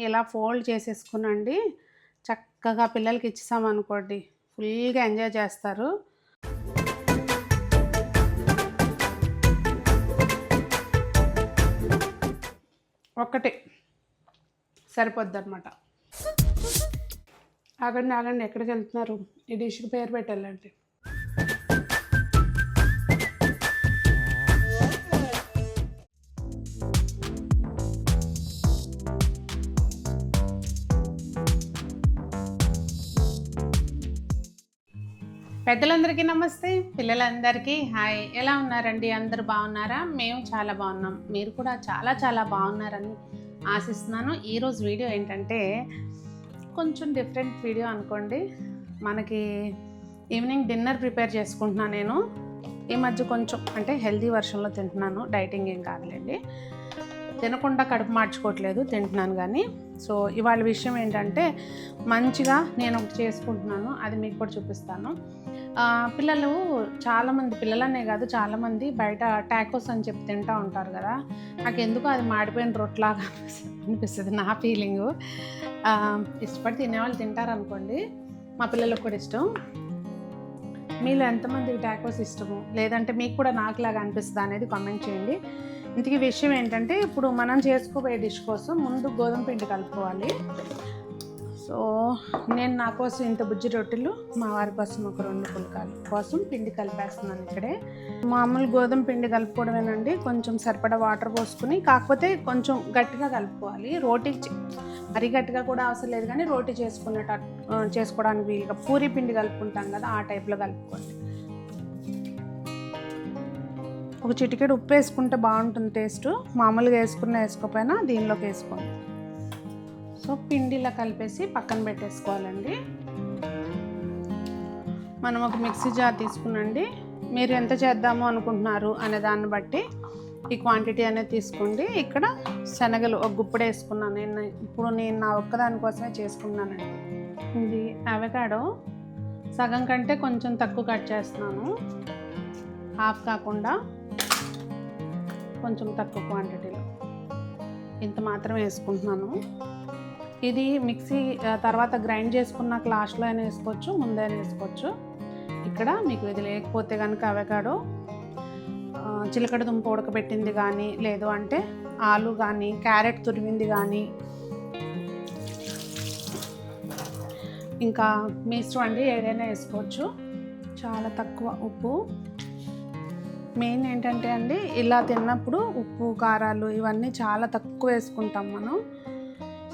ఇలా ఫోల్డ్ చేసేసుకునండి చక్కగా పిల్లలకి ఇచ్చేసామనుకోండి ఫుల్గా ఎంజాయ్ చేస్తారు. ఒక్కటే సరిపోద్ది అనమాట. ఆగండి ఎక్కడికి వెళ్తున్నారు? ఈ డిష్కి పేరు పెట్టాలండి. పెద్దలందరికీ నమస్తే, పిల్లలందరికీ హాయ్. ఎలా ఉన్నారండి? అందరూ బాగున్నారా? మేము చాలా బాగున్నాం. మీరు కూడా చాలా బాగున్నారని ఆశిస్తున్నాను. ఈరోజు వీడియో ఏంటంటే కొంచెం డిఫరెంట్ వీడియో అనుకోండి. మనకి ఈవినింగ్ డిన్నర్ ప్రిపేర్ చేసుకుంటున్నాను. నేను ఈ మధ్య కొంచెం అంటే హెల్తీ వర్షన్లో తింటున్నాను. డైటింగ్ ఏం కాదులేండి, తినకుండా కడుపు మార్చుకోవట్లేదు, తింటున్నాను. కానీ సో ఇవాళ విషయం ఏంటంటే మంచిగా నేను ఒకటి చేసుకుంటున్నాను, అది మీకు కూడా చూపిస్తాను. పిల్లలు చాలామంది, పిల్లలనే కాదు చాలామంది బయట టాకోస్ అని చెప్పి తింటూ ఉంటారు కదా. నాకు ఎందుకు అది మాడిపోయిన రొట్టెలాగా అనిపిస్తుంది, నా ఫీలింగు. ఇష్టపడి తినేవాళ్ళు తింటారనుకోండి, మా పిల్లలకు కూడా ఇష్టం. మీలో ఎంతమందికి టాకోస్ ఇష్టము, లేదంటే మీకు కూడా నాకులాగా అనిపిస్తుంది అనేది కామెంట్ చేయండి. ఇంతకీ విషయం ఏంటంటే, ఇప్పుడు మనం చేసుకోబోయే డిష్ కోసం ముందు గోధుమ పిండి కలుపుకోవాలి. సో నేను నా కోసం ఇంత బుజ్జి రొట్టెలు, మా వారి కోసం ఒక 2 పుల్కాలు కోసం పిండి కలిపేస్తున్నాను. ఇక్కడే మామూలు గోధుమ పిండి కలుపుకోవడమేనండి. కొంచెం సరిపడా వాటర్ పోసుకుని, కాకపోతే కొంచెం గట్టిగా కలుపుకోవాలి. రోటీ మరీ గట్టిగా కూడా అవసరం లేదు, కానీ రోటీ చేసుకోవడానికి వీలుగా పూరీ పిండి కలుపుకుంటాం కదా, ఆ టైప్లో కలుపుకోండి. ఒక చిటికెడు ఉప్పు వేసుకుంటే బాగుంటుంది టేస్ట్. మామూలుగా వేసుకోకపోయినా దీనిలోకి వేసుకోండి. సో పిండి ఇలా కలిపేసి పక్కన పెట్టేసుకోవాలండి. మనం ఒక మిక్సీ జార్ తీసుకునండి. మీరు ఎంత చేద్దాము అనుకుంటున్నారు అనే దాన్ని బట్టి ఈ క్వాంటిటీ అనేది తీసుకోండి. ఇక్కడ శనగలు ఒక గుప్పుడు వేసుకున్నాను. నేను నా ఒక్కదాని కోసమే చేసుకున్నానండి. ఇది అవకాడో సగం కంటే కొంచెం తక్కువ కట్ చేస్తున్నాను, హాఫ్ కాకుండా కొంచెం తక్కువ క్వాంటిటీలో ఇంత మాత్రం వేసుకుంటున్నాను. ఇది మిక్సీ తర్వాత గ్రైండ్ చేసుకున్నాక లాస్ట్లో అయినా వేసుకోవచ్చు, ముందైనా వేసుకోవచ్చు. ఇక్కడ మీకు ఇది లేకపోతే కనుక అవకాడో చిలకడ దుంప ఉడకబెట్టింది కానీ, లేదు అంటే ఆలు కానీ, క్యారెట్ తురిమింది కానీ, ఇంకా మీ ఇష్టం అండి, ఏదైనా వేసుకోవచ్చు. చాలా తక్కువ ఉప్పు. మెయిన్ ఏంటంటే అండి, ఇలా తిన్నప్పుడు ఉప్పు కారాలు ఇవన్నీ చాలా తక్కువ వేసుకుంటాం మనం.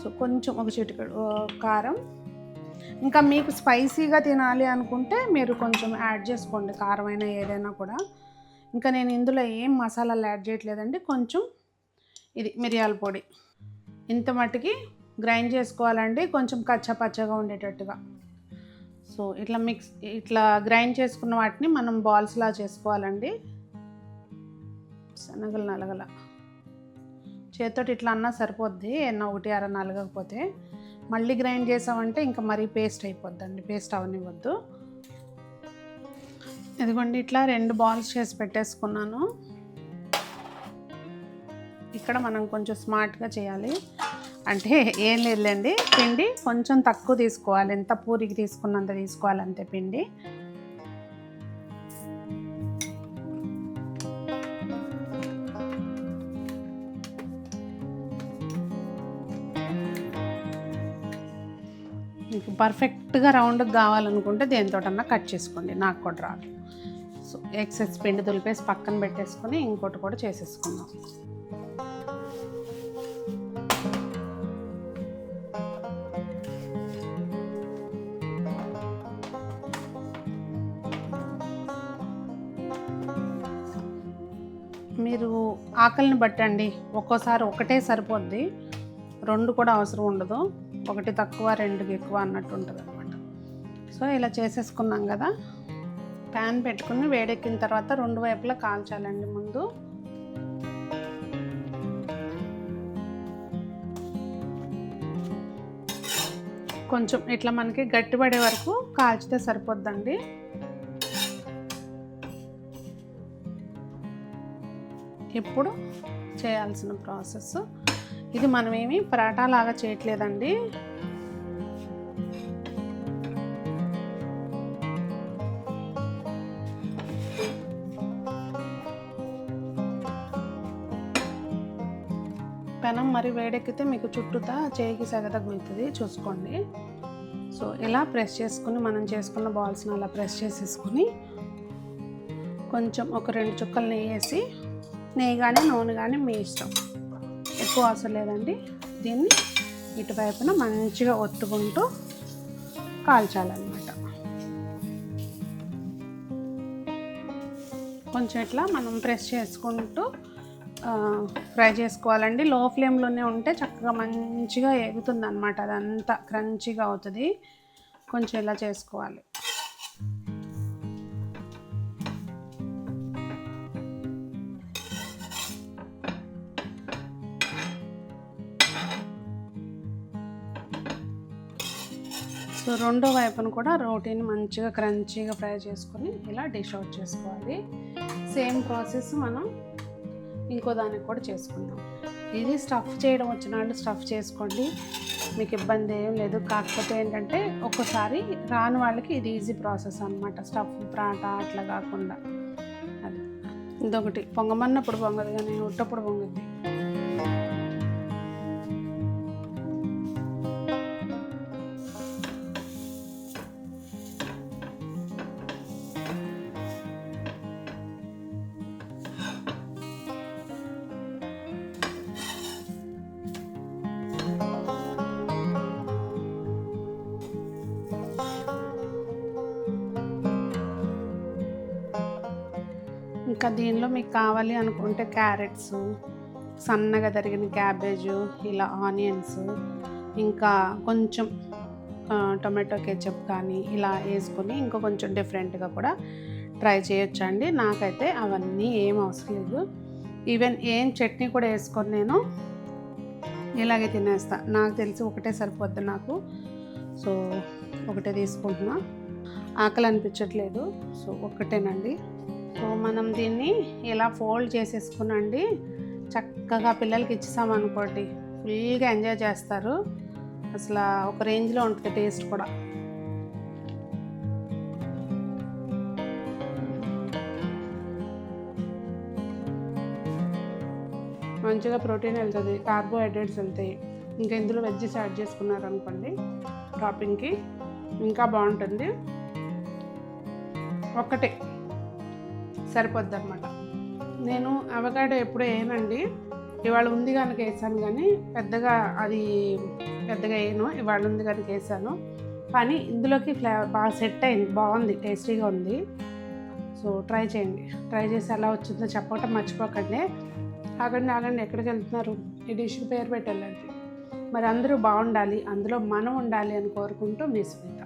సో కొంచెం ఒక చిటికెడు కారం. ఇంకా మీకు స్పైసీగా తినాలి అనుకుంటే మీరు కొంచెం యాడ్ చేసుకోండి, కారమైన ఏదైనా కూడా. ఇంకా నేను ఇందులో ఏం మసాలాలు యాడ్ చేయట్లేదండి. కొంచెం ఇది మిరియాల పొడి, ఇంత మట్టుకి గ్రైండ్ చేసుకోవాలండి, కొంచెం కచ్చపచ్చగా ఉండేటట్టుగా. సో ఇట్లా గ్రైండ్ చేసుకున్న వాటిని మనం బాల్స్లా చేసుకోవాలండి. శనగలు నలగల చేతితోటి ఇట్లా అన్నా సరిపోద్ది, ఎన్న ఒకటి అర నలగకపోతే. మళ్ళీ గ్రైండ్ చేసామంటే ఇంకా మరీ పేస్ట్ అయిపోద్దండి, పేస్ట్ అవనివ్వద్దు. ఇదిగోండి ఇట్లా 2 బాల్స్ చేసి పెట్టేసుకున్నాను. ఇక్కడ మనం కొంచెం స్మార్ట్గా చేయాలి. అంటే ఏం లేదులేండి, పిండి కొంచెం తక్కువ తీసుకోవాలి. ఎంత పూరికి తీసుకున్నంత తీసుకోవాలి అంతే పిండి. మీకు పర్ఫెక్ట్గా రౌండ్గా కావాలనుకుంటే దేనితోటన్నా కట్ చేసుకోండి, నాకు కూడా రాదు. సో ఎక్సెస్ పిండి దులిపేసి పక్కన పెట్టేసుకొని ఇంకోటి కూడా చేసేసుకుందాం. మీరు ఆకలిని బట్టండి, ఒక్కోసారి ఒకటే సరిపోద్ది, 2 కూడా అవసరం ఉండదు. 1 తక్కువ 2 ఎక్కువ అన్నట్టు ఉంటుంది అనమాట. సో ఇలా చేసేసుకున్నాం కదా. ప్యాన్ పెట్టుకుని వేడెక్కిన తర్వాత 2 వైపులా కాల్చాలండి. ముందు కొంచెం ఇట్లా మనకి గట్టిపడే వరకు కాల్చితే సరిపోద్దండి. ఇప్పుడు చేయాల్సిన ప్రాసెస్ ఇది మనమేమి పరాటా లాగా చేయట్లేదండి. పెనం మరి వేడెక్కితే మీకు చుట్టూతా చేయికి సెగ తగులుతుంది, చూసుకోండి. సో ఇలా ప్రెస్ చేసుకుని మనం చేసుకున్న బాల్స్ని అలా ప్రెస్ చేసేసుకుని కొంచెం ఒక 2 చుక్కలు నెయ్యి వేసి, నెయ్యి కానీ నూనె కానీ మీ ఇష్టం, ఎక్కువ అవసరం లేదండి. దీన్ని ఇటువైపున మంచిగా ఒత్తుకుంటూ కాల్చాలన్నమాట. కొంచెం ఇట్లా మనం ప్రెస్ చేసుకుంటూ ఫ్రై చేసుకోవాలండి. లో ఫ్లేమ్లోనే ఉంటే చక్కగా మంచిగా ఎగుతుంది అన్నమాట, అదంతా క్రంచీగా అవుతుంది. కొంచెం ఇలా చేసుకోవాలి. సో రెండో వైపును కూడా రోటీని మంచిగా క్రంచీగా ఫ్రై చేసుకొని ఇలా డిష్ అవుట్ చేసుకోవాలి. సేమ్ ప్రాసెస్ మనం ఇంకో దానికి కూడా చేసుకుందాం. ఇది స్టఫ్ చేయడం వచ్చిన వాళ్ళు స్టఫ్ చేసుకోండి, మీకు ఇబ్బంది ఏం లేదు. కాకపోతే ఏంటంటే ఒక్కోసారి రాని వాళ్ళకి ఇది ఈజీ ప్రాసెస్ అన్నమాట, స్టఫ్ పరాటా అట్లా కాకుండా. అది ఇదొకటి పొంగమన్నప్పుడు పొంగదు కానీ ఉట్టప్పుడు పొంగుద్ది. ఇంకా దీనిలో మీకు కావాలి అనుకుంటే క్యారెట్స్, సన్నగా తరిగిన క్యాబేజు, ఇలా ఆనియన్స్, ఇంకా కొంచెం టొమాటో కెచప్ కానీ ఇలా వేసుకొని ఇంకా కొంచెం డిఫరెంట్గా కూడా ట్రై చేయొచ్చండి. నాకైతే అవన్నీ ఏం అవసరం లేదు. ఈవెన్ ఏం చట్నీ కూడా వేసుకొని నేను ఇలాగే తినేస్తా. నాకు తెలిసి ఒకటే సరిపోద్ది నాకు. సో ఒకటే తీసుకుంటున్నా, ఆకలి అనిపించట్లేదు. సో ఒక్కటేనండి. సో మనం దీన్ని ఇలా ఫోల్డ్ చేసేసుకునండి చక్కగా పిల్లలకి ఇచ్చేసామనుకోండి, ఫుల్గా ఎంజాయ్ చేస్తారు. అసలు ఒక రేంజ్లో ఉంటుంది టేస్ట్ కూడా. మంచిగా ప్రోటీన్ వెళ్తుంది, కార్బోహైడ్రేట్స్ వెళ్తాయి. ఇంకా ఇందులో వెజ్జెస్ యాడ్ చేసుకున్నారనుకోండి టాపింగ్కి, ఇంకా బాగుంటుంది. ఒక్కటే సరిపోద్ది అనమాట. నేను అవకాడో ఎప్పుడూ వేయనండి, ఇవాళ ఉంది కనుక వేసాను, కానీ పెద్దగా వేయను. ఇవాళ ఉంది కనుక వేసాను, కానీ ఇందులోకి ఫ్లేవర్ బాగా సెట్ అయింది, బాగుంది, టేస్టీగా ఉంది. సో ట్రై చేయండి. ట్రై చేసి ఎలా వచ్చిందో చెప్పటం మర్చిపోకండి. ఆగండి, ఎక్కడికి వెళ్తున్నారు? ఈ డిష్కి పేరు పెట్టాలండి. మరి అందరూ బాగుండాలి, అందులో మనం ఉండాలి అని కోరుకుంటూ మీ స్వీట్.